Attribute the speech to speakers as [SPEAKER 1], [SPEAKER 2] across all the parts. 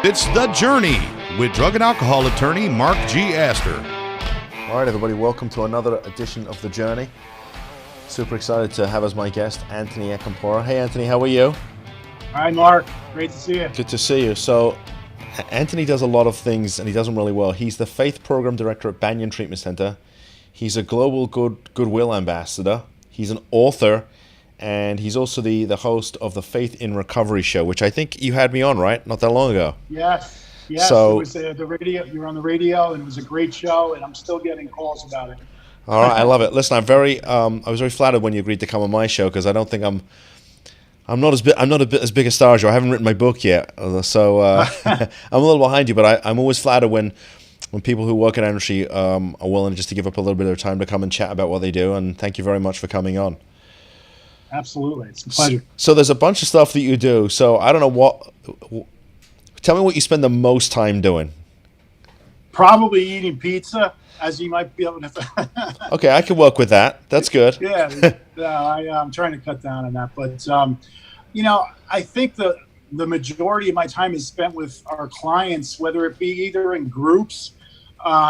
[SPEAKER 1] It's The Journey with drug and alcohol attorney Mark G. Astor.
[SPEAKER 2] All right, everybody, welcome to another edition of The Journey. Super excited to have as my guest Anthony Acompara. Hey, Anthony, how are you?
[SPEAKER 3] Hi, Mark. Great to see you.
[SPEAKER 2] Good to see you. So, Anthony does a lot of things, and he does them really well. He's the Faith Program Director at Banyan Treatment Center. He's a global goodwill ambassador. He's an author, and he's also the host of the Faith in Recovery show, which I think you had me on, right? Not that long ago.
[SPEAKER 3] Yes.
[SPEAKER 2] So,
[SPEAKER 3] it was the radio. You were on the radio, and it was a great show, and I'm still getting calls about it.
[SPEAKER 2] All right, I love it. Listen, I was very flattered when you agreed to come on my show, because I don't think I'm not as big a star as you. I haven't written my book yet, so I'm a little behind you. But I'm always flattered when people who work in industry are willing just to give up a little bit of their time to come and chat about what they do. And thank you very much for coming on.
[SPEAKER 3] Absolutely, it's a pleasure.
[SPEAKER 2] So there's a bunch of stuff that you do. So I don't know tell me what you spend the most time doing.
[SPEAKER 3] Probably eating pizza, as you might be able to.
[SPEAKER 2] Okay, I can work with that. That's good.
[SPEAKER 3] Yeah, I'm trying to cut down on that. But, I think the majority of my time is spent with our clients, whether it be either in groups,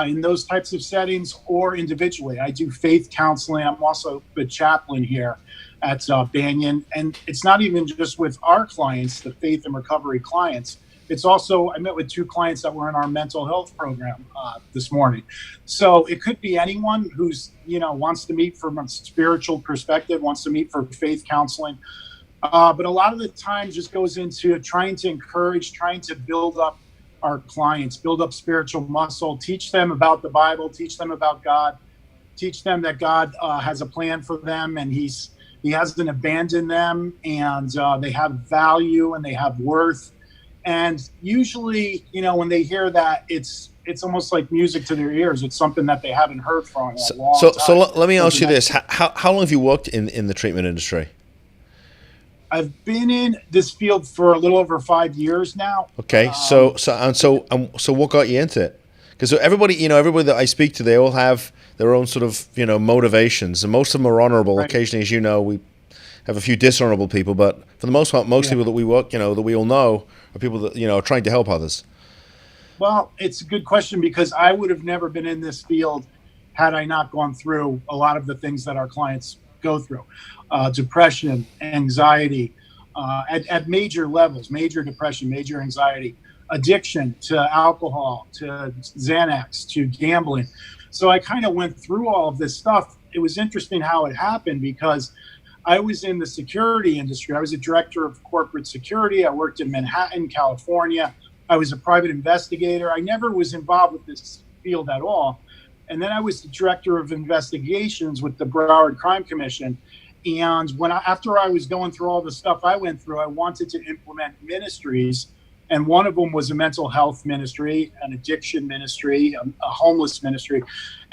[SPEAKER 3] in those types of settings, or individually. I do faith counseling. I'm also the chaplain here at Banyan. And it's not even just with our clients, the faith and recovery clients. It's also, I met with two clients that were in our mental health program this morning. So it could be anyone who's, wants to meet from a spiritual perspective, wants to meet for faith counseling. But a lot of the time just goes into trying to encourage, trying to build up our clients, build up spiritual muscle, teach them about the Bible, teach them about God, teach them that God has a plan for them, and He hasn't abandoned them, and they have value and they have worth. And usually, when they hear that, it's almost like music to their ears. It's something that they haven't heard for a long time.
[SPEAKER 2] So let me ask you this: how long have you worked in the treatment industry?
[SPEAKER 3] I've been in this field for a little over 5 years now.
[SPEAKER 2] Okay, so what got you into it? Because everybody that I speak to, they all have their own sort of motivations, and most of them are honorable. Right. Occasionally, as you know, we have a few dishonorable people, but for the most part, most people that we work, that we all know, are people that are trying to help others.
[SPEAKER 3] Well, it's a good question, because I would have never been in this field had I not gone through a lot of the things that our clients go through. Depression, anxiety, at major levels, major depression, major anxiety, addiction to alcohol, to Xanax, to gambling. So I kind of went through all of this stuff. It was interesting how it happened, because I was in the security industry. I was a director of corporate security. I worked in Manhattan, California. I was a private investigator. I never was involved with this field at all. And then I was the director of investigations with the Broward Crime Commission. And after I was going through all the stuff I went through, I wanted to implement ministries. And one of them was a mental health ministry, an addiction ministry, a homeless ministry.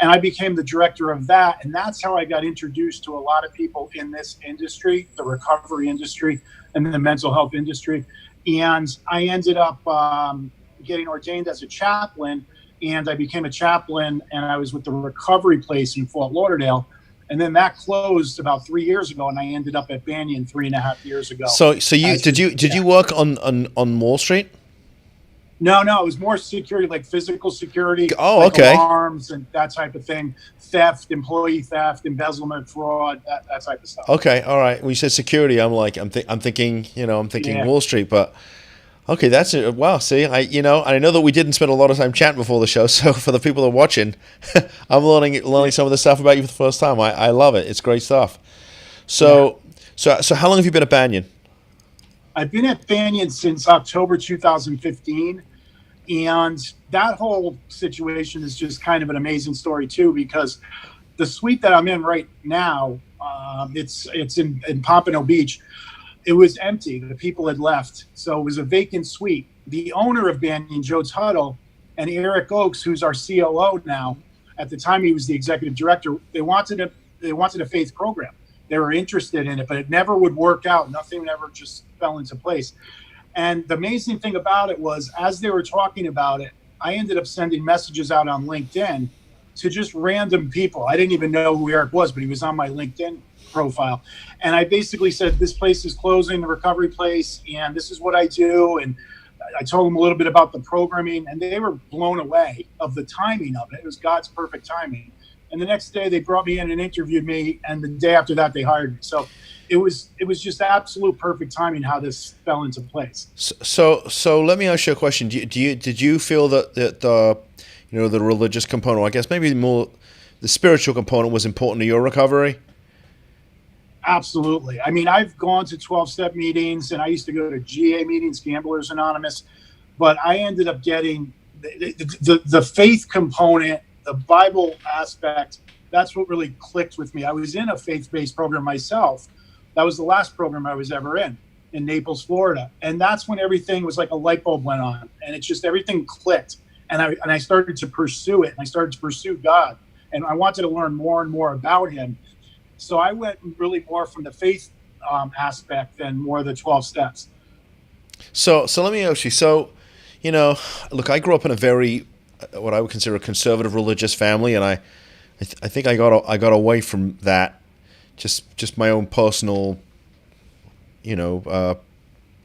[SPEAKER 3] And I became the director of that. And that's how I got introduced to a lot of people in this industry, the recovery industry and the mental health industry. And I ended up getting ordained as a chaplain. And I became a chaplain, and I was with the recovery place in Fort Lauderdale. And then that closed about 3 years ago, and I ended up at Banyan 3.5 years ago.
[SPEAKER 2] So did you work on Wall Street?
[SPEAKER 3] No, it was more security, like physical security.
[SPEAKER 2] Oh,
[SPEAKER 3] like
[SPEAKER 2] okay.
[SPEAKER 3] Alarms and that type of thing, theft, employee theft, embezzlement, fraud, that type of stuff.
[SPEAKER 2] Okay, all right. When you said security, I'm thinking Wall Street, but. Okay, that's it. Wow. See, I know that we didn't spend a lot of time chatting before the show. So for the people that are watching, I'm learning some of the stuff about you for the first time. I love it. It's great stuff. So how long have you been at Banyan?
[SPEAKER 3] I've been at Banyan since October 2015, and that whole situation is just kind of an amazing story too, because the suite that I'm in right now, it's in Pompano Beach. It was empty. The people had left. So it was a vacant suite. The owner of Banyan, Joe Tuttle, and Eric Oakes, who's our COO now, at the time he was the executive director, they wanted a faith program. They were interested in it, but it never would work out. Nothing ever just fell into place. And the amazing thing about it was, as they were talking about it, I ended up sending messages out on LinkedIn to just random people. I didn't even know who Eric was, but he was on my LinkedIn profile. And I basically said, this place is closing, the recovery place, and this is what I do. And I told them a little bit about the programming, and they were blown away of the timing of it. It was God's perfect timing. And the next day they brought me in and interviewed me, and the day after that they hired me. So it was just absolute perfect timing how this fell into place.
[SPEAKER 2] So let me ask you a question. Did you feel that the the religious component, I guess maybe more the spiritual component, was important to your recovery?
[SPEAKER 3] Absolutely. I mean, I've gone to 12-step meetings, and I used to go to GA meetings, Gamblers Anonymous, but I ended up getting the faith component, the Bible aspect. That's what really clicked with me. I was in a faith-based program myself. That was the last program I was ever in Naples, Florida. And that's when everything was like a light bulb went on, and it just, everything clicked. And I started to pursue it, and I started to pursue God, and I wanted to learn more and more about him. So I went really more from the faith aspect than more the 12 steps. So
[SPEAKER 2] let me ask you. So, look, I grew up in a very, what I would consider a conservative religious family, and I think I got away from that, just my own personal,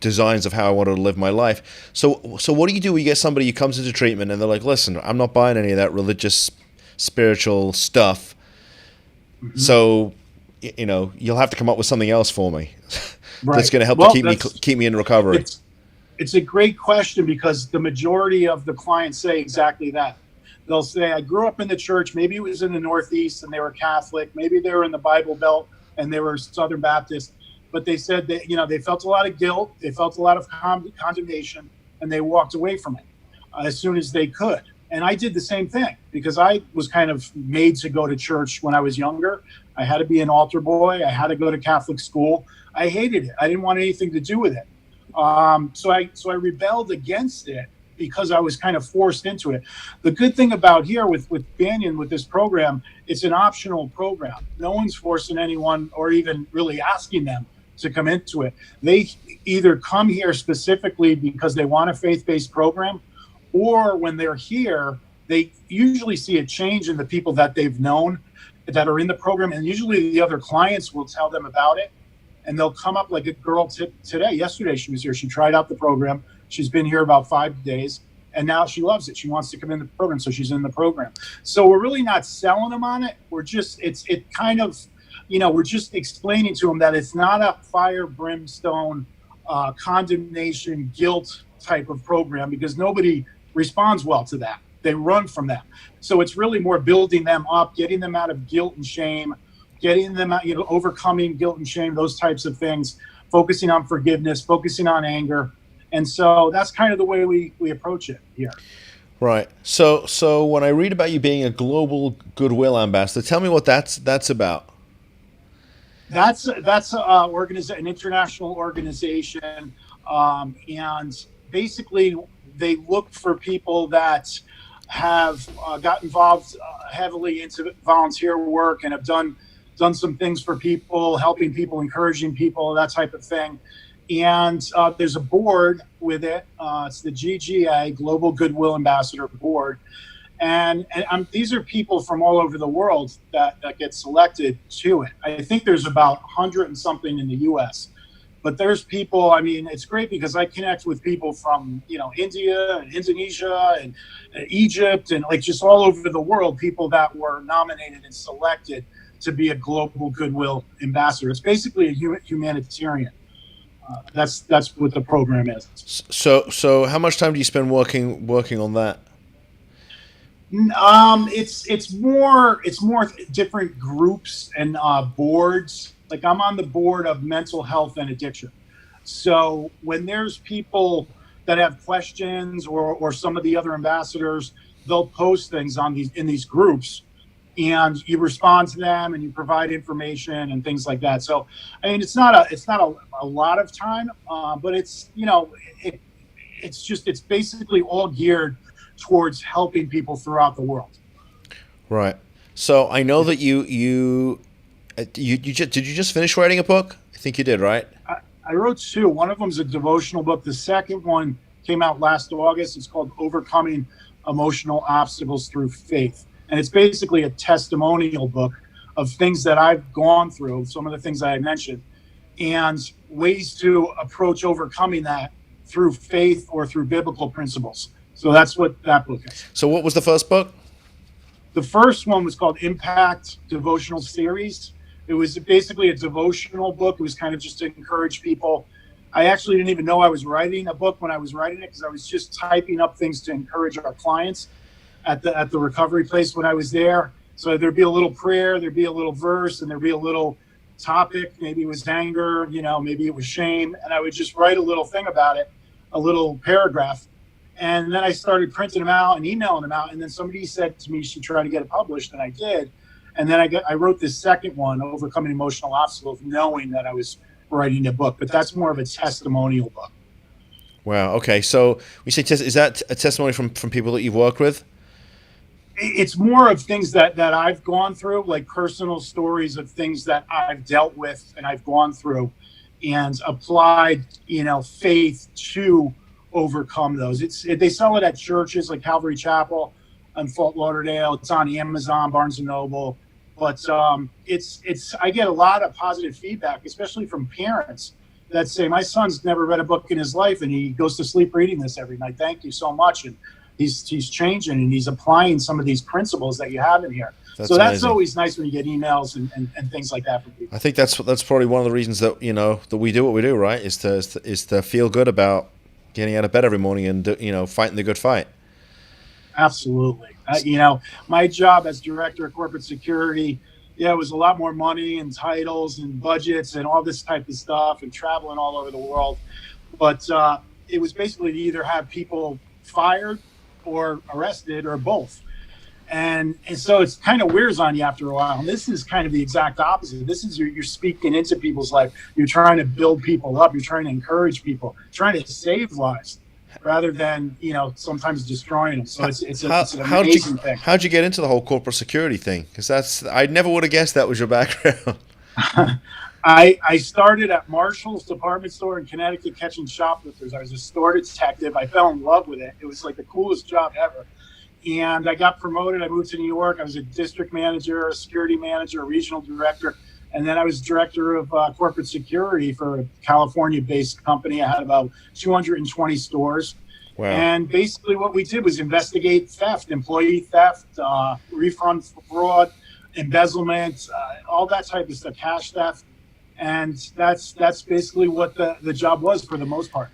[SPEAKER 2] designs of how I wanted to live my life. So what do you do when you get somebody who comes into treatment and they're like, listen, I'm not buying any of that religious, spiritual stuff. Mm-hmm. So, you'll have to come up with something else for me that's going to help to keep me in recovery.
[SPEAKER 3] It's a great question, because the majority of the clients say exactly that. They'll say, I grew up in the church. Maybe it was in the Northeast and they were Catholic. Maybe they were in the Bible Belt and they were Southern Baptist. But they said that, they felt a lot of guilt. They felt a lot of condemnation, and they walked away from it as soon as they could. And I did the same thing, because I was kind of made to go to church when I was younger. I had to be an altar boy. I had to go to Catholic school. I hated it. I didn't want anything to do with it. So I rebelled against it because I was kind of forced into it. The good thing about here with Banyan, with this program, it's an optional program. No one's forcing anyone or even really asking them to come into it. They either come here specifically because they want a faith-based program, or when they're here, they usually see a change in the people that they've known that are in the program, and usually the other clients will tell them about it, and they'll come up, like a girl yesterday she was here. She tried out the program. She's been here about 5 days, and now she loves it. She wants to come in the program, so she's in the program. So we're really not selling them on it. We're just, we're just explaining to them that it's not a fire, brimstone, condemnation, guilt type of program, because nobody responds well to that. They run from that. So it's really more building them up, getting them out of guilt and shame, getting them out, overcoming guilt and shame, those types of things, focusing on forgiveness, focusing on anger. And so that's kind of the way we approach it here.
[SPEAKER 2] Right. So when I read about you being a global goodwill ambassador, tell me what that's about.
[SPEAKER 3] That's an international organization, and basically they look for people that have got involved heavily into volunteer work and have done some things for people, helping people, encouraging people, that type of thing. And there's a board with it. It's the GGA, Global Goodwill Ambassador Board. And these are people from all over the world that get selected to it. I think there's about 100 and something in the U.S. But there's people, it's great because I connect with people from, India and Indonesia and Egypt and just all over the world, people that were nominated and selected to be a global goodwill ambassador. It's basically a humanitarian. That's what the program is.
[SPEAKER 2] So how much time do you spend working on that?
[SPEAKER 3] It's more different groups and boards. Like I'm on the board of mental health and addiction. So when there's people that have questions or some of the other ambassadors, they'll post things in these groups, and you respond to them and you provide information and things like that. So it's not a lot of time, but it's it's basically all geared towards helping people throughout the world.
[SPEAKER 2] Right. So I know that you did you just finish writing a book? I think you did, right?
[SPEAKER 3] I wrote two. One of them is a devotional book. The second one came out last August. It's called Overcoming Emotional Obstacles Through Faith. And it's basically a testimonial book of things that I've gone through, some of the things I mentioned, and ways to approach overcoming that through faith or through biblical principles. So that's what that book is.
[SPEAKER 2] So what was the first book?
[SPEAKER 3] The first one was called Impact Devotional Series. It was basically a devotional book. It was kind of just to encourage people. I actually didn't even know I was writing a book when I was writing it, because I was just typing up things to encourage our clients at the recovery place when I was there. So there'd be a little prayer, there'd be a little verse, and there'd be a little topic. Maybe it was anger, maybe it was shame. And I would just write a little thing about it, a little paragraph. And then I started printing them out and emailing them out. And then somebody said to me, you should try to get it published. And I did. And then I wrote this second one, Overcoming Emotional Obstacles, knowing that I was writing a book. But that's more of a testimonial book.
[SPEAKER 2] Wow. Okay. So we say, is that a testimony from people that you've worked with?
[SPEAKER 3] It's more of things that I've gone through, like personal stories of things that I've dealt with and I've gone through and applied, faith to overcome those. They sell it at churches like Calvary Chapel and Fort Lauderdale. It's on Amazon, Barnes and Noble. But I get a lot of positive feedback, especially from parents that say, my son's never read a book in his life and he goes to sleep reading this every night. Thank you so much. And he's changing and he's applying some of these principles that you have in here. That's amazing. Always nice when you get emails and things like that from people.
[SPEAKER 2] I think that's probably one of the reasons that that we do what we do, right? Is to feel good about getting out of bed every morning and fighting the good fight.
[SPEAKER 3] Absolutely. My job as director of corporate security, it was a lot more money and titles and budgets and all this type of stuff and traveling all over the world. But it was basically to either have people fired or arrested or both. And so it's kind of wears on you after a while. And this is kind of the exact opposite. This is you're speaking into people's life. You're trying to build people up. You're trying to encourage people, trying to save lives rather than, sometimes destroying them. So it's an amazing thing.
[SPEAKER 2] How'd you get into the whole corporate security thing? Because I never would have guessed that was your background.
[SPEAKER 3] I started at Marshall's department store in Connecticut catching shoplifters. I was a store detective. I fell in love with it. It was like the coolest job ever. And I got promoted. I moved to New York. I was a district manager, a security manager, a regional director. And then I was director of corporate security for a California-based company. I had about 220 stores. Wow. And basically what we did was investigate theft, employee theft, refund fraud, embezzlement, all that type of stuff, cash theft. And that's basically what the job was for the most part.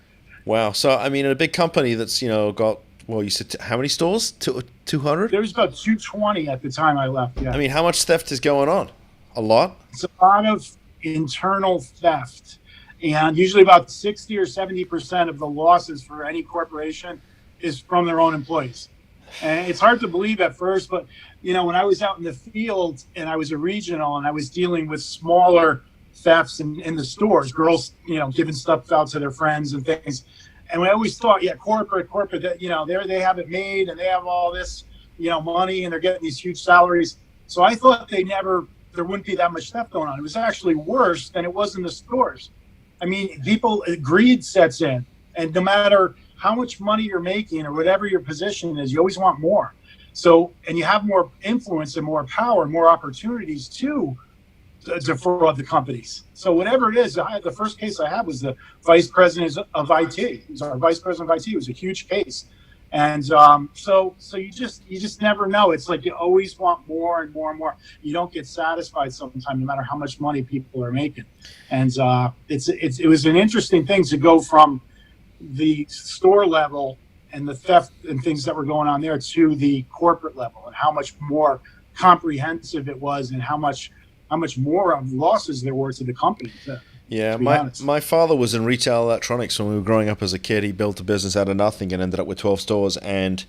[SPEAKER 2] Wow. So, I mean, in a big company that's, got, well, you said how many stores? 200?
[SPEAKER 3] There was about 220 at the time I left, yeah.
[SPEAKER 2] I mean, how much theft is going on? A lot?
[SPEAKER 3] It's a lot of internal theft. And usually about 60 or 70% of the losses for any corporation is from their own employees. And it's hard to believe at first, but, when I was out in the field and I was a regional and I was dealing with smaller thefts in the stores, girls, giving stuff out to their friends and things. And we always thought, corporate, that, they have it made and they have all this, money and they're getting these huge salaries. So I thought there wouldn't be that much theft going on. It was actually worse than it was in the stores. I mean, greed sets in, and no matter how much money you're making or whatever your position is, you always want more. So, and you have more influence and more power, more opportunities to defraud the companies. So whatever it is, the first case I had was the vice president of IT. It was our vice president of IT. It was a huge case. And so you just never know. It's like you always want more and more and more. You don't get satisfied sometimes, no matter how much money people are making. And it was an interesting thing to go from the store level and the theft and things that were going on there to the corporate level, and how much more comprehensive it was, and how much more of losses there were to the company.
[SPEAKER 2] Yeah, my father was in retail electronics when we were growing up as a kid. He built a business out of nothing and ended up with 12 stores, and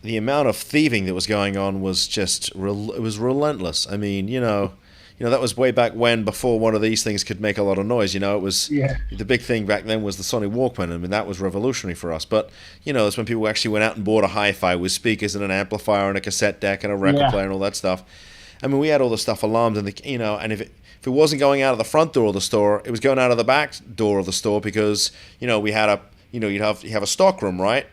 [SPEAKER 2] the amount of thieving that was going on was just it was relentless. I mean, that was way back when, before one of these things could make a lot of noise. It was the big thing back then was the Sony Walkman. I mean, that was revolutionary for us. But that's when people actually went out and bought a hi-fi with speakers and an amplifier and a cassette deck and a record player and all that stuff. I mean, we had all the stuff alarmed, and and if it wasn't going out of the front door of the store, it was going out of the back door of the store, because we had you have a stock room, right?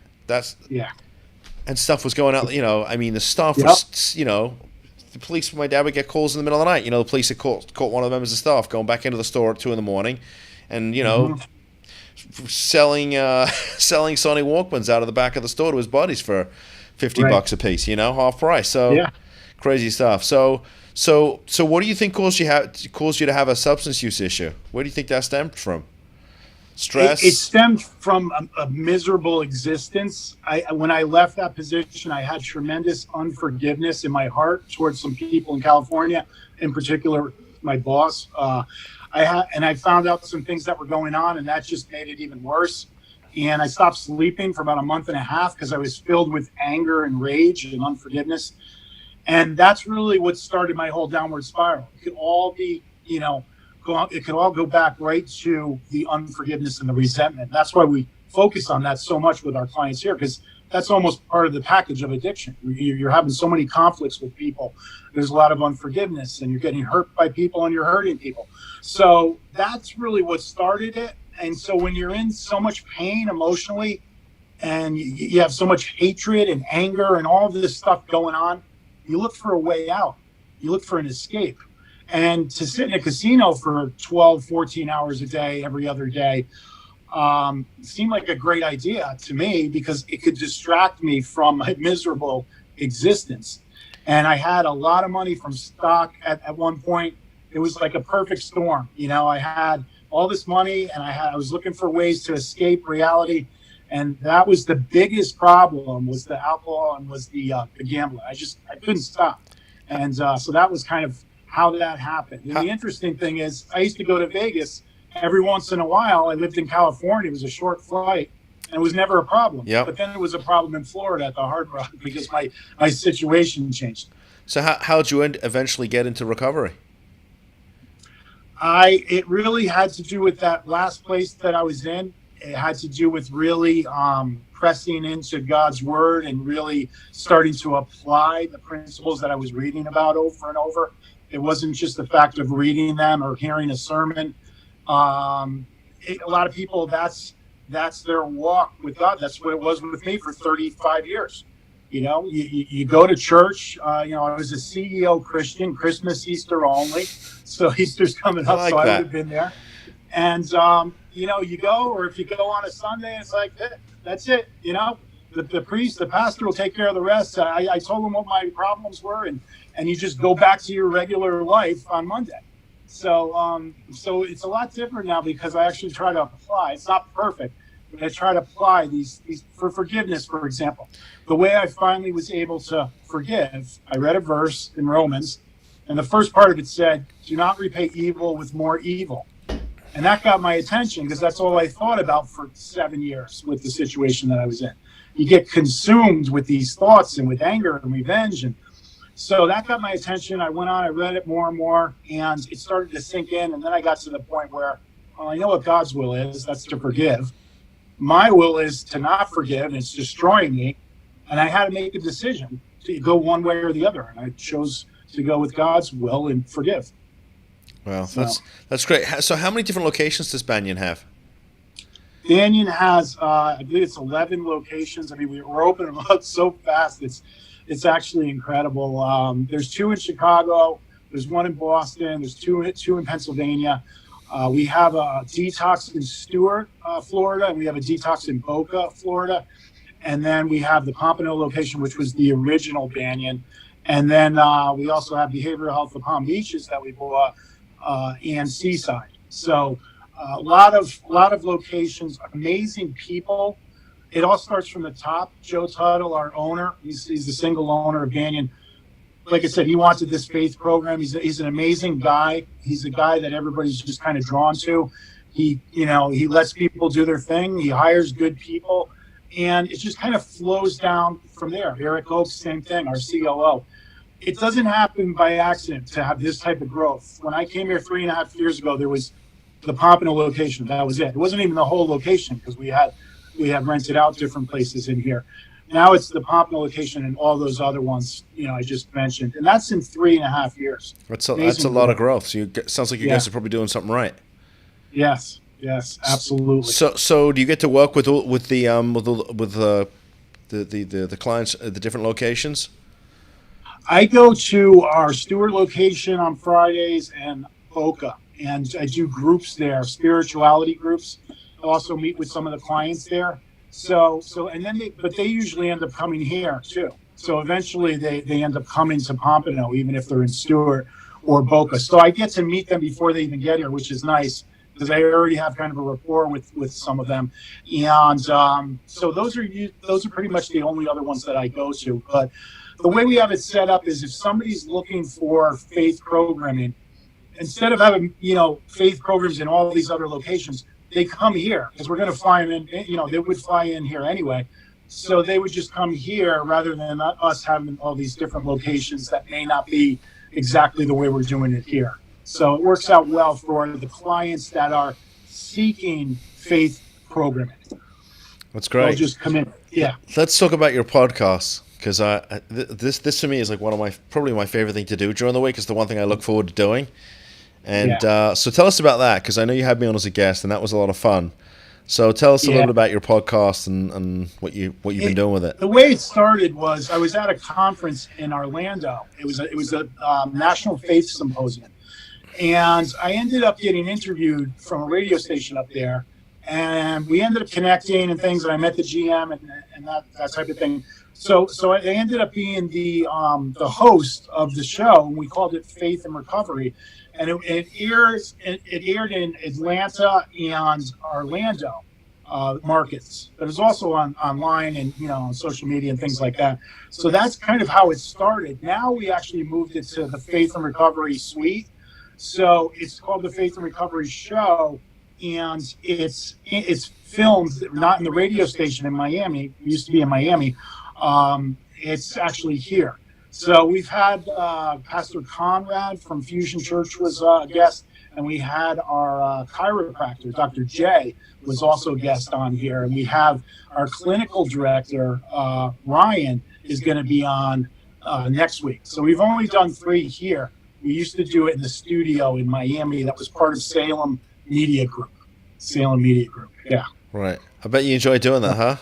[SPEAKER 2] And stuff was going out. I mean, the stuff was the police. My dad would get calls in the middle of the night. The police had caught one of the members of staff going back into the store at 2 a.m, and selling selling Sony Walkmans out of the back of the store to his buddies for $50
[SPEAKER 3] Right.
[SPEAKER 2] a piece, half price. So
[SPEAKER 3] Yeah.
[SPEAKER 2] crazy stuff. So what do you think caused you to have a substance use issue? Where do you think that stemmed from?
[SPEAKER 3] It
[SPEAKER 2] Stress?
[SPEAKER 3] stemmed from a miserable existence. When I left that position, I had tremendous unforgiveness in my heart towards some people in California, in particular my boss. I found out some things that were going on, and that just made it even worse. And I stopped sleeping for about a month and a half because I was filled with anger and rage and unforgiveness. And that's really what started my whole downward spiral. It could all be, it could all go back right to the unforgiveness and the resentment. That's why we focus on that so much with our clients here, because that's almost part of the package of addiction. You're having so many conflicts with people. There's a lot of unforgiveness, and you're getting hurt by people, and you're hurting people. So that's really what started it. And so when you're in so much pain emotionally, and you have so much hatred and anger and all of this stuff going on, you look for a way out. You look for an escape. And to sit in a casino for 12, 14 hours a day, every other day, seemed like a great idea to me because it could distract me from my miserable existence. And I had a lot of money from stock at one point. It was like a perfect storm. I had all this money, and I was looking for ways to escape reality. And that was the biggest problem, was the alcohol and was the gambling. I couldn't stop. And so that was kind of how that happened. And the interesting thing is, I used to go to Vegas every once in a while. I lived in California. It was a short flight, and it was never a problem.
[SPEAKER 2] Yep.
[SPEAKER 3] But then it was a problem in Florida at the Hard Rock because my situation changed.
[SPEAKER 2] So how'd you eventually get into recovery?
[SPEAKER 3] It really had to do with that last place that I was in. It had to do with really pressing into God's word and really starting to apply the principles that I was reading about over and over. It wasn't just the fact of reading them or hearing a sermon. A lot of people, that's their walk with God. That's what it was with me for 35 years. You go to church. I was a CEO Christian, Christmas, Easter only. So Easter's coming up, so I would have been there. And, you go, or if you go on a Sunday, it's like, that's it. The priest, the pastor will take care of the rest. I told him what my problems were, and you just go back to your regular life on Monday. So it's a lot different now because I actually try to apply. It's not perfect, but I try to apply these for forgiveness, for example. The way I finally was able to forgive, I read a verse in Romans, and the first part of it said, "Do not repay evil with more evil." And that got my attention because that's all I thought about for 7 years with the situation that I was in. You get consumed with these thoughts and with anger and revenge. And so that got my attention. I went on, I read it more and more, and it started to sink in. And then I got to the point where, well, I know what God's will is. That's to forgive. My will is to not forgive, and it's destroying me. And I had to make a decision to go one way or the other. And I chose to go with God's will and forgive.
[SPEAKER 2] Well, that's great. So how many different locations does Banyan have?
[SPEAKER 3] Banyan has, I believe it's 11 locations. I mean, we're opening them up so fast. It's actually incredible. There's 2 in Chicago. There's 1 in Boston. There's two in Pennsylvania. We have a detox in Stuart, Florida, and we have a detox in Boca, Florida. And then we have the Pompano location, which was the original Banyan. And then we also have behavioral health of Palm Beaches that we bought, and Seaside. So a lot of locations, amazing people. It all starts from the top. Joe Tuttle, our owner, he's the single owner of Banyan. Like I said, he wanted this faith program. He's an amazing guy. He's a guy that everybody's just kind of drawn to. He lets people do their thing. He hires good people, and it just kind of flows down from there. Eric Oaks, same thing, our COO. It doesn't happen by accident to have this type of growth. When I came here 3.5 years ago, there was the Pompano location. That was it. It wasn't even the whole location because we have rented out different places in here. Now it's the Pompano location and all those other ones, I just mentioned. And that's in 3.5 years.
[SPEAKER 2] That's a lot of growth. So sounds like you guys are probably doing something right.
[SPEAKER 3] Yes, absolutely.
[SPEAKER 2] So do you get to work with the clients at the different locations?
[SPEAKER 3] I go to our Stewart location on Fridays and Boca, and I do groups there, spirituality groups. also meet with some of the clients there. So and then they usually end up coming here too. So eventually they end up coming to Pompano, even if they're in Stewart or Boca. So I get to meet them before they even get here, which is nice because I already have kind of a rapport with some of them. And so those are pretty much the only other ones that I go to. But the way we have it set up is if somebody's looking for faith programming, instead of having, faith programs in all these other locations, they come here because we're going to fly them in, they would fly in here anyway. So they would just come here rather than us having all these different locations that may not be exactly the way we're doing it here. So it works out well for the clients that are seeking faith programming.
[SPEAKER 2] That's great.
[SPEAKER 3] They'll just come in. Yeah.
[SPEAKER 2] Let's talk about your podcast, because this to me is like probably my favorite thing to do during the week. It's the one thing I look forward to doing. And so tell us about that, because I know you had me on as a guest, and that was a lot of fun. So tell us a little bit about your podcast and what you've been doing with it.
[SPEAKER 3] The way it started was I was at a conference in Orlando. It was a National Faith Symposium, and I ended up getting interviewed from a radio station up there, and we ended up connecting and things. And I met the GM and that type of thing. So I ended up being the host of the show, and we called it Faith and Recovery. And it aired in Atlanta and Orlando markets. But it was also online and on social media and things like that. So that's kind of how it started. Now we actually moved it to the Faith and Recovery Suite. So it's called the Faith and Recovery Show, and it's filmed not in the radio station in Miami. It used to be in Miami. It's actually here. So we've had Pastor Conrad from Fusion Church was a guest, and we had our chiropractor, Dr. J, was also a guest on here. And we have our clinical director, Ryan, is going to be on next week. So we've only done 3 here. We used to do it in the studio in Miami. That was part of Salem Media Group. Yeah.
[SPEAKER 2] Right. I bet you enjoy doing that, huh?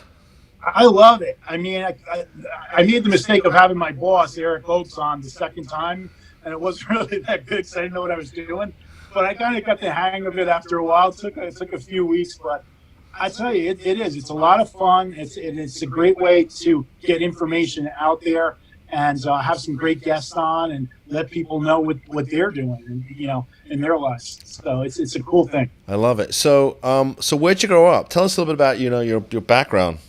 [SPEAKER 3] I love it. I mean, I made the mistake of having my boss, Eric Oakes, on the second time, and it wasn't really that good because I didn't know what I was doing. But I kind of got the hang of it after a while. It took a few weeks, but I tell you, it is. It's a lot of fun. It's a great way to get information out there and have some great guests on and let people know what they're doing and, in their lives. So it's a cool thing.
[SPEAKER 2] I love it. So where'd you grow up? Tell us a little bit about your background.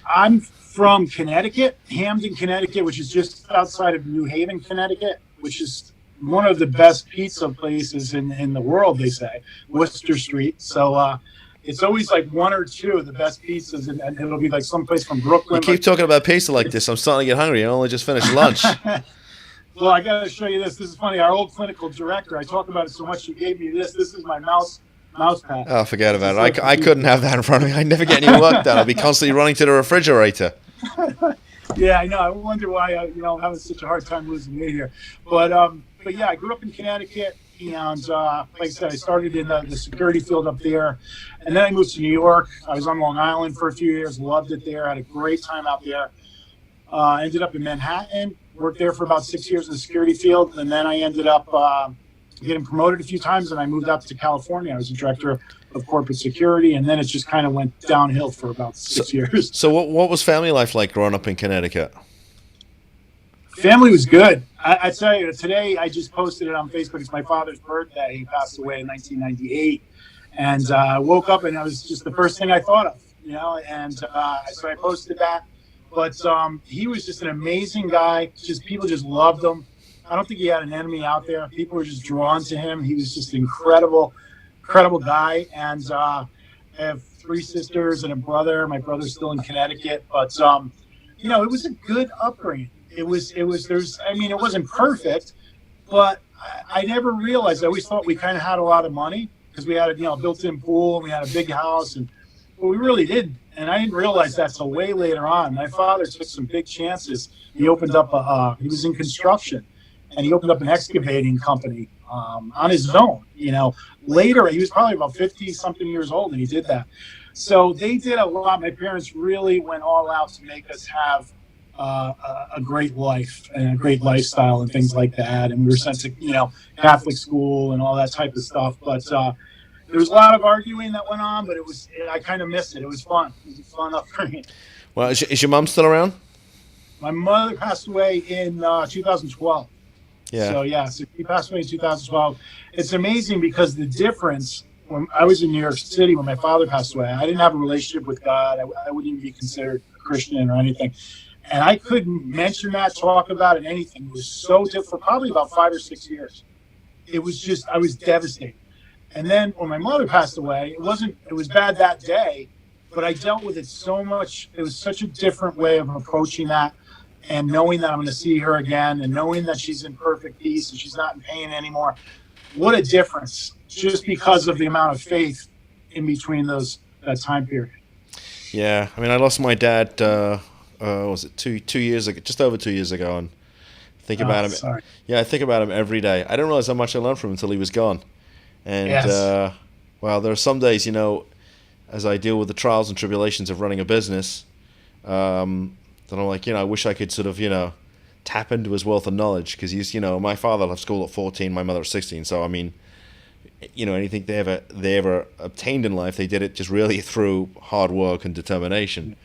[SPEAKER 3] I'm from Connecticut, Hamden, Connecticut, which is just outside of New Haven, Connecticut, which is one of the best pizza places in the world, they say, Worcester Street. So it's always like 1 or 2 of the best pizzas, and it'll be like someplace from Brooklyn.
[SPEAKER 2] You keep talking about pizza like this. I'm starting to get hungry. I only just finished lunch.
[SPEAKER 3] Well, I got to show you this. This is funny. Our old clinical director, I talk about it so much, he gave me this. This is my mouse pad.
[SPEAKER 2] Oh, forget about it. I couldn't have that in front of me. I never get any work done. I'll be constantly running to the refrigerator.
[SPEAKER 3] Yeah, I know. I wonder why I'm having such a hard time losing weight here. But yeah, I grew up in Connecticut, and like I said, I started in the security field up there, and then I moved to New York. I was on Long Island for a few years, loved it there, had a great time out there. Ended up in Manhattan, worked there for about 6 years in the security field, and then I ended up getting promoted a few times, and I moved out to California. I was the director of corporate security, and then it just kind of went downhill for about 6 years.
[SPEAKER 2] So what was family life like growing up in Connecticut?
[SPEAKER 3] Family was good. I tell you, today I just posted it on Facebook. It's my father's birthday. He passed away in 1998. And I woke up and it was just the first thing I thought of, and so I posted that. But he was just an amazing guy. People just loved him. I don't think he had an enemy out there. People were just drawn to him. He was just an incredible guy. And I have 3 sisters and a brother. My brother's still in Connecticut. But, it was a good upbringing. It wasn't perfect, but I never realized. I always thought we kind of had a lot of money because we had a built-in pool and we had a big house, but we really didn't. And I didn't realize that till way later on. My father took some big chances. He opened up he was in construction, and he opened up an excavating company on his own. Later he was probably about 50-something years old, and he did that. So they did a lot. My parents really went all out to make us have a great life and a great lifestyle and things like that. And we were sent to, Catholic school and all that type of stuff. But there was a lot of arguing that went on, but I kind of missed it. It was fun. It was a fun upbringing.
[SPEAKER 2] Well, is your mom still around?
[SPEAKER 3] My mother passed away in 2012.
[SPEAKER 2] Yeah.
[SPEAKER 3] So she passed away in 2012. It's amazing because the difference, when I was in New York City when my father passed away, I didn't have a relationship with God. I wouldn't even be considered a Christian or anything. And I couldn't mention that, talk about it, anything. It was so different for probably about 5 or 6 years. It was just, I was devastated. And then when my mother passed away, it was bad that day, but I dealt with it so much. It was such a different way of approaching that, and knowing that I'm going to see her again, and knowing that she's in perfect peace and she's not in pain anymore. What a difference, just because of the amount of faith in between that time period.
[SPEAKER 2] Yeah, I mean, I lost my dad, was it 2 years ago, just over 2 years ago, and think about him.
[SPEAKER 3] Sorry.
[SPEAKER 2] Yeah, I think about him every day. I didn't realize how much I learned from him until he was gone. And,
[SPEAKER 3] Yes.
[SPEAKER 2] well, there are some days, as I deal with the trials and tribulations of running a business, that I'm like, I wish I could sort of, tap into his wealth of knowledge, because he's, my father left school at 14, my mother at 16. So, I mean, anything they ever obtained in life, they did it just really through hard work and determination.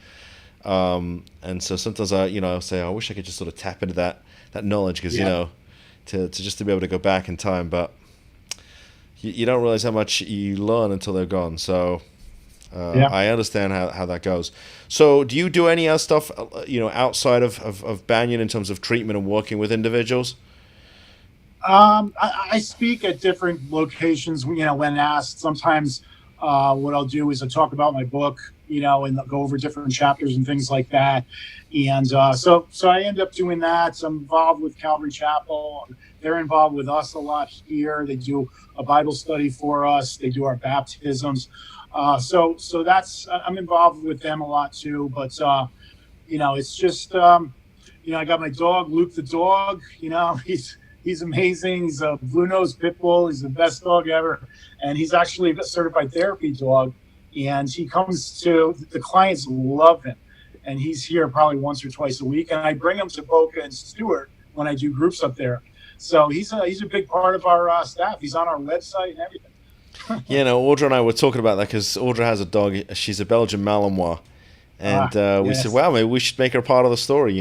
[SPEAKER 2] And so sometimes I say, I wish I could just sort of tap into that knowledge, because, to just to be able to go back in time. But you don't realize how much you learn until they're gone. So I understand how that goes. So do you do any other stuff, outside of Banyan in terms of treatment and working with individuals?
[SPEAKER 3] I speak at different locations, when asked. Sometimes what I'll do is I talk about my book, and go over different chapters and things like that. And so I end up doing that. So I'm involved with Calvary Chapel. They're involved with us a lot here. They do a Bible study for us. They do our baptisms. So that's, I'm involved with them a lot too. But, it's just, I got my dog, Luke the dog. He's amazing. He's a blue-nosed pit bull. He's the best dog ever. And he's actually a certified therapy dog. And he comes to, the clients love him. And he's here probably once or twice a week. And I bring him to Boca and Stewart when I do groups up there. So he's a big part of our staff. He's on our website and everything.
[SPEAKER 2] Audra and I were talking about that, because Audra has a dog. She's a Belgian Malinois. And we said, wow, maybe we should make her part of the story.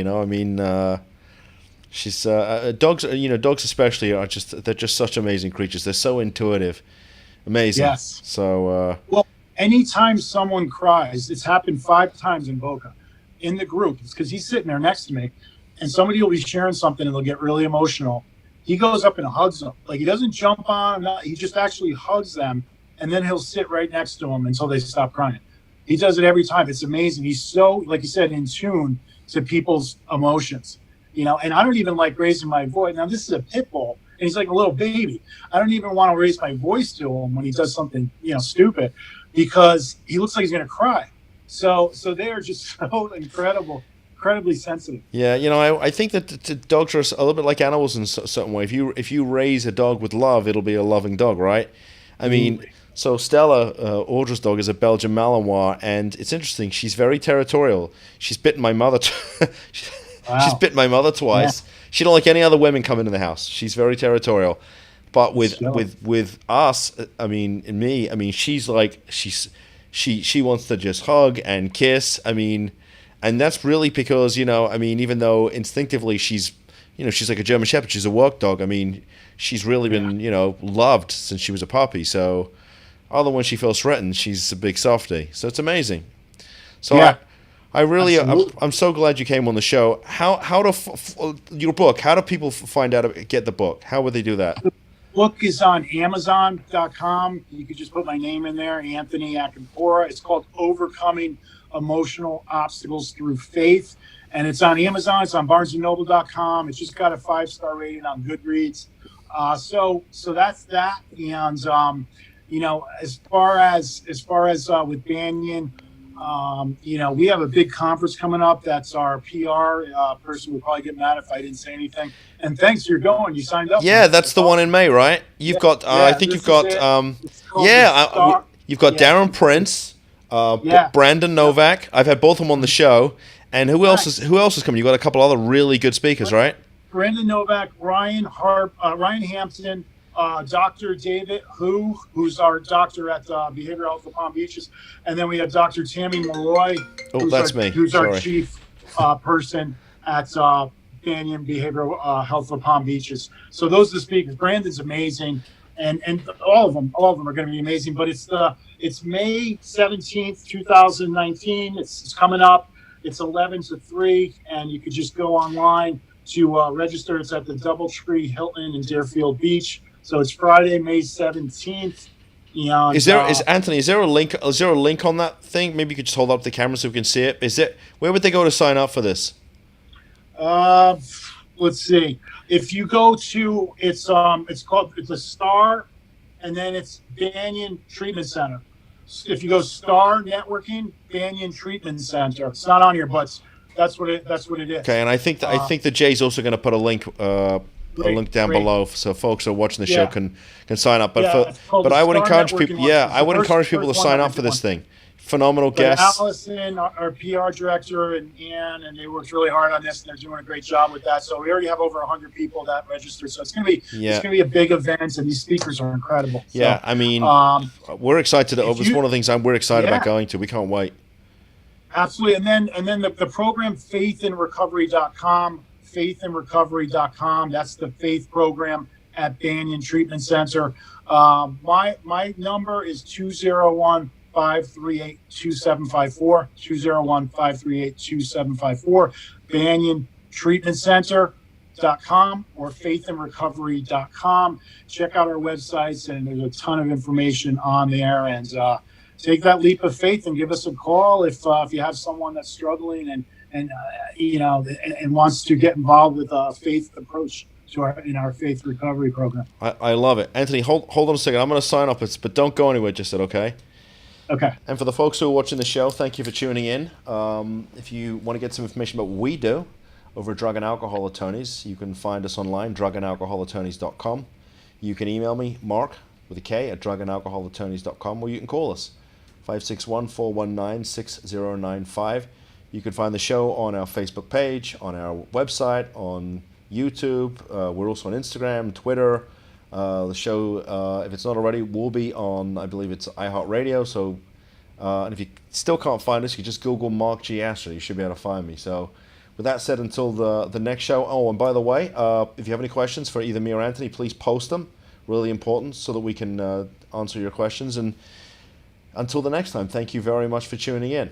[SPEAKER 2] She's dogs. Dogs especially they're just such amazing creatures. They're so intuitive, amazing.
[SPEAKER 3] Yes.
[SPEAKER 2] So
[SPEAKER 3] well, anytime someone cries, it's happened 5 times in Boca, in the group. It's because he's sitting there next to me, and somebody will be sharing something and they'll get really emotional. He goes up and hugs them. Like, he doesn't jump on them. He just actually hugs them, and then he'll sit right next to them until they stop crying. He does it every time. It's amazing. He's so, like you said, in tune to people's emotions. And I don't even like raising my voice. Now, this is a pit bull, and he's like a little baby. I don't even want to raise my voice to him when he does something, stupid, because he looks like he's going to cry. So they are just so incredibly sensitive.
[SPEAKER 2] Yeah, I think that dogs are a little bit like animals in a certain way. If you raise a dog with love, it'll be a loving dog, right? I mean, so Stella, Audra's dog, is a Belgian Malinois, and it's interesting. She's very territorial. She's bitten my mother.
[SPEAKER 3] Wow.
[SPEAKER 2] She's bitten my mother twice. Yeah. She don't like any other women coming in the house. She's very territorial. But with us, she's like she wants to just hug and kiss. And that's really because even though instinctively she's like a German Shepherd, she's a work dog. She's really been loved since she was a puppy. So other when she feels threatened, she's a big softie. So it's amazing. So yeah. I'm so glad you came on the show. Your book? How do people find out get the book? How would they do that?
[SPEAKER 3] The book is on Amazon.com. You could just put my name in there, Anthony Acompara. It's called Overcoming Emotional Obstacles Through Faith, and it's on Amazon. It's on BarnesandNoble.com. It's just got a 5-star rating on Goodreads. So that's that. And as far as with Banyan. We have a big conference coming up. That's our PR person would probably get mad if I didn't say anything. And thanks, you're going. You signed up.
[SPEAKER 2] Yeah, that's the one in May, right? You've got. I think you've got. You've got Darren Prince, Brandon Novak. I've had both of them on the show. And who else is coming? You've got a couple other really good speakers, right?
[SPEAKER 3] Brandon Novak, Ryan Hampton, Dr. David who's our doctor at Behavioral Health of Palm Beaches, and then we have Dr. Tammy Malloy, who's our chief person at Banyan Behavioral Health of Palm Beaches. So those are the speakers. Brandon's amazing, and all of them are going to be amazing. But it's May 17th, 2019. It's coming up. It's 11 to 3, and you could just go online to register. It's at the Doubletree Hilton in Deerfield Beach. So it's Friday, May 17th.
[SPEAKER 2] Anthony, is there a link? Is there a link on that thing? Maybe you could just hold up the camera so we can see it. Where would they go to sign up for this?
[SPEAKER 3] Let's see. If you go to it's a Star, and then it's Banyan Treatment Center. If you go Star Networking, Banyan Treatment Center. It's not on here, but that's what it is.
[SPEAKER 2] Okay, and I think the Jay's also going to put a link. A link down below, so folks who are watching the show can sign up. But I would encourage people. Yeah, I would encourage people to sign up for this thing. Phenomenal guests.
[SPEAKER 3] Allison, our PR director, and Ann, and they worked really hard on this, and they're doing a great job with that. So we already have over 100 people that registered. So it's gonna be a big event, and these speakers are incredible. So,
[SPEAKER 2] yeah, I mean, we're excited. It's one of the things we're excited about going to. We can't wait.
[SPEAKER 3] Absolutely, and then the program faithinrecovery.com. faithinrecovery.com. That's the faith program at Banyan Treatment Center. My number is 201-538-2754, 201-538-2754, BanyanTreatmentCenter.com or faithinrecovery.com. Check out our websites, and there's a ton of information on there. And take that leap of faith and give us a call if you have someone that's struggling and wants to get involved with a faith approach to our faith recovery program.
[SPEAKER 2] I love it. Anthony, hold on a second. I'm going to sign up, but don't go anywhere just yet, okay?
[SPEAKER 3] Okay.
[SPEAKER 2] And for the folks who are watching the show, thank you for tuning in. If you want to get some information about what we do over at Drug and Alcohol Attorneys, you can find us online, drugandalcoholattorneys.com. You can email me, Mark, with a K, at drugandalcoholattorneys.com, or you can call us, 561-419-6095. You can find the show on our Facebook page, on our website, on YouTube. We're also on Instagram, Twitter. The show, if it's not already, will be on, I believe it's iHeartRadio. So, and if you still can't find us, you just Google Mark G. Astor. You should be able to find me. So, with that said, until the next show. Oh, and by the way, if you have any questions for either me or Anthony, please post them. Really important so that we can answer your questions. And until the next time, thank you very much for tuning in.